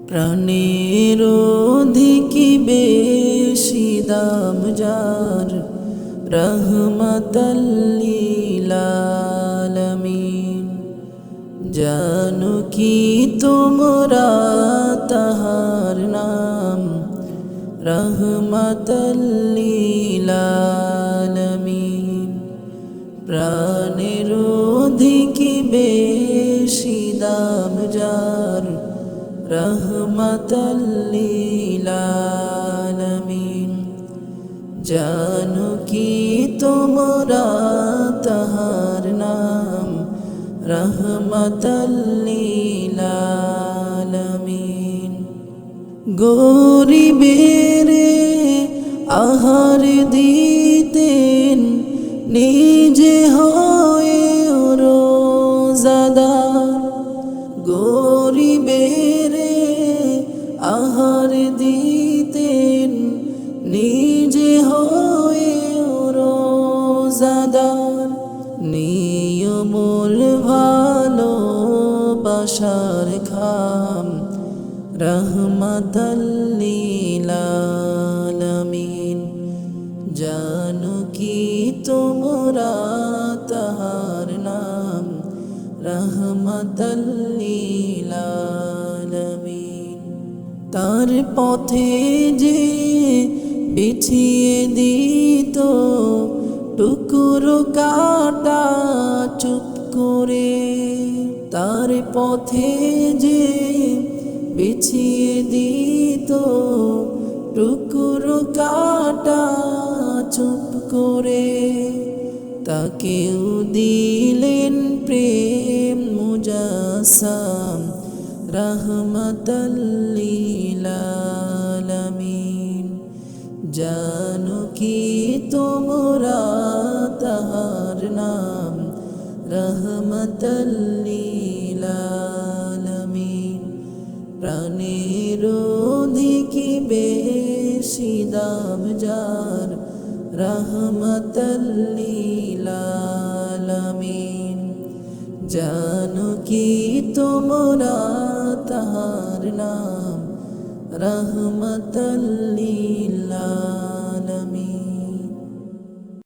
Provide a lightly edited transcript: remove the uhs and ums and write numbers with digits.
প্রাণের অধিকি বেশি দাম যার, রহমাতাল লিল আলামিন। জানো কি তোমরা তাহার নাম, রহমাতাল লিল আলামিন। প্রাণের অধিকি বেশি দাম যার, রহমাতাল লিল আলামিন। জানো কি তোমরা তাহার নাম, রহমাতাল লিল আলামিন। গরিবের আহার দিতেন, নিজে হয়ে রোজাদার। গরিবের আহার দিতেন, নিজে হয়ে রোজাদার। নিয়মুল ভালোবাসার খাম, রহমাতাল লিল আলামিন। জানো কি তোমরা তাহার নাম, রহমাতাল লিল আলামিন। তার পথে যে বিছিয়ে দিত টুকরো কাটা চুপ করে, তার পথে যে বিছিয়ে দিত টুকরো কাটা চুপ করে, তাকেও দিলেন প্রেম মুজাসাম, রহমাতাল লিল আলামিন। জানো কি তোমরা তাহার নাম, রহমাতাল লিল আলামিন। প্রাণের অধিকি বেশি দাম যার, রহমাতাল লিল আলামিন। জানো কি তোমরা তাহার নাম, রহমাতাল লিল আলামিন।